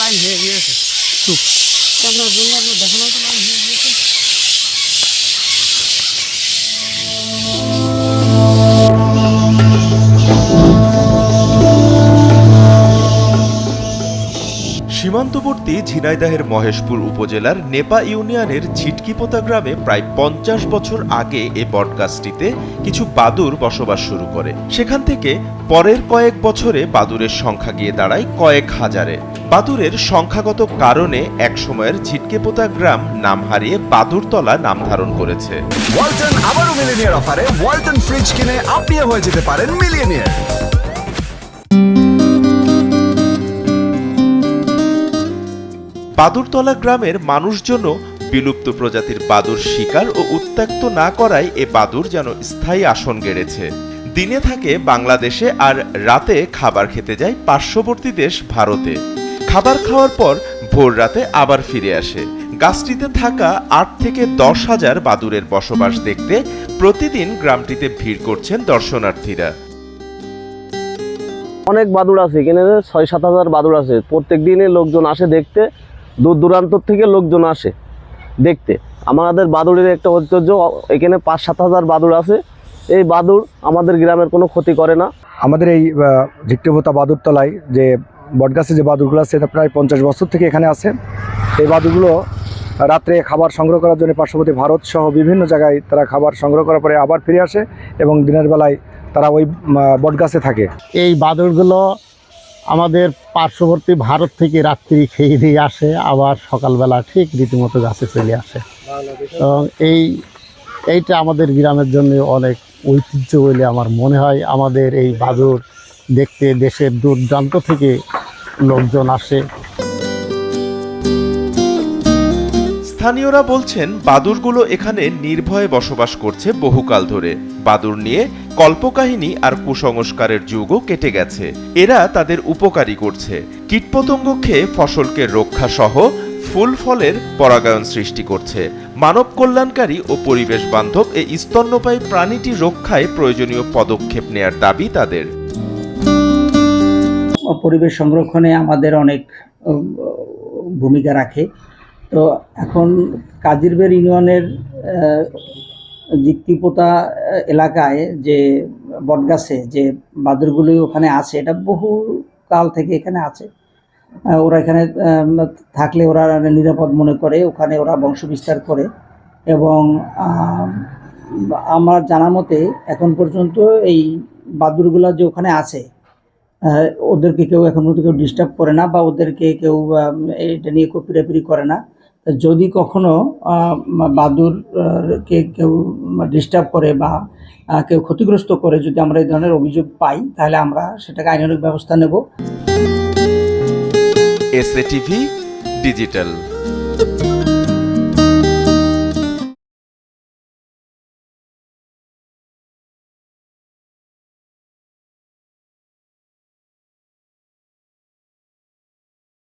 Line হয়ে গিয়েছে চুপ আপনার জন্য আপনার দেখানো তো লাইন হয়ে গিয়েছে। সীমান্তবর্তী ঝিনাইদহের মহেশপুর উপজেলার নেপা ইউনিয়নের ঝিটকিপোতা গ্রামে প্রায় ৫০ বছর আগে এ বটগাছটিতে কিছু বাদুড় বসবাস শুরু করে। সেখান থেকে পরের কয়েক বছরে বাদুড়ের সংখ্যা গিয়ে দাঁড়ায় কয়েক হাজারে। বাদুড়ের সংখ্যাগত কারণে একসময়ের ঝিটকিপোতা গ্রাম নাম হারিয়ে বাদুড়তলা নাম ধারণ করেছে। ওয়ালটন আবারও মিলিয়নিয়ার অফারে ওয়ালটন ফ্রিজ কিনে আপনিও হয়ে যেতে পারেন মিলিয়নিয়ার। বাদুড়তলা গ্রামের মানুষজনও বিলুপ্ত প্রজাতির বাদুড় শিকার ও উত্ত্যক্ত না করায় এ বাদুড় যেন স্থায়ী আসন গেড়েছে। দিনে থাকে বাংলাদেশে আর রাতে খাবার খেতে যায় পার্শ্ববর্তী দেশ ভারতে। খাবার খাওয়ার পর ভোর রাতে আবার ফিরে আসে। গাছটিতে থাকা ৮ থেকে ১০ হাজার বাদুড়ের বসবাস দেখতে প্রতিদিন গ্রামটিতে ভিড় করছেন দর্শনার্থীরা। অনেক বাদুড় আছে, এখানে ৬-৭ হাজার বাদুড় আছে। প্রত্যেক দিনে লোকজন আসে দেখতে, দূর দূরান্ত থেকে লোকজন আসে দেখতে। আমাদের বাদুড়ের একটা ঐতিহ্য, এখানে ৫-৭ হাজার বাদুড় আছে। এই বাদুড় আমাদের গ্রামের কোনো ক্ষতি করে না। আমাদের এই ঝিটকিপোতা বাদুড়তলায় যে বটগাছে যে বাদুড়গুলো আছে এটা প্রায় ৫০ বছর থেকে এখানে আছে। এই বাদুড়গুলো রাত্রে খাবার সংগ্রহ করার জন্য পার্শ্ববর্তী ভারত সহ বিভিন্ন জায়গায় তারা খাবার সংগ্রহ করার পরে আবার ফিরে আসে এবং দিনের বেলায় তারা ওই বটগাছে থাকে। এই বাদুড়গুলো আমাদের পার্শ্ববর্তী ভারত থেকে রাত্রি খেয়ে দিয়ে আসে, আবার সকালবেলা ঠিক রীতিমতো গাছে চলে আসে। এবং এইটা আমাদের গ্রামের জন্য অনেক ঐতিহ্য বলে আমার মনে হয়। আমাদের এই বাদুড় দেখতে দেশের দূর দূরান্ত থেকে লোকজন আসে। স্থানীয়রা বলছেন বাদুড়গুলো এখানে নির্ভয়ে বসবাস করছে বহুকাল ধরে। বাদুড় নিয়ে কল্পকাহিনী আর কুসংস্কারের যুগও কেটে গেছে। এরা তাদের উপকারী করছে, কীটপতঙ্গ খেয়ে ফসলকে রক্ষা সহ ফুল ফলের পরাগায়ন সৃষ্টি করছে। মানব কল্যাণকারী ও পরিবেশ বান্ধব এই স্তন্যপায়ী প্রাণীটি রক্ষায় প্রয়োজনীয় পদক্ষেপ নেয়ার দাবি তাদের। পরিবেশ সংরক্ষণে আমাদের অনেক ভূমিকা রাখে। তো এখন কাজিরবের ইউনিয়নের ঝিটকিপোতা এলাকায় যে বটগাছে যে বাদুড়গুলি ওখানে আছে, এটা বহু কাল থেকে এখানে আছে। ওরা এখানে থাকলে ওরা নিরাপদ মনে করে, ওখানে ওরা বংশ বিস্তার করে। এবং আমার জানা মতে এখন পর্যন্ত এই বাদুড়গুলো যে ওখানে আছে ওদেরকে কেউ এখন পর্যন্ত কেউ ডিস্টার্ব করে না, বা ওদেরকে কেউ এটা নিয়ে কেউ পিড়াপিড়ি করে না। যদি কখনো বাদুড়কে কেউ ডিস্টার্ব করে বা কেউ ক্ষতিগ্রস্ত করে, যদি আমরা এই ধরনের অভিযোগ পাই, তাহলে আমরা সেটাকে আইনানুগ ব্যবস্থা নেব। SATV digital.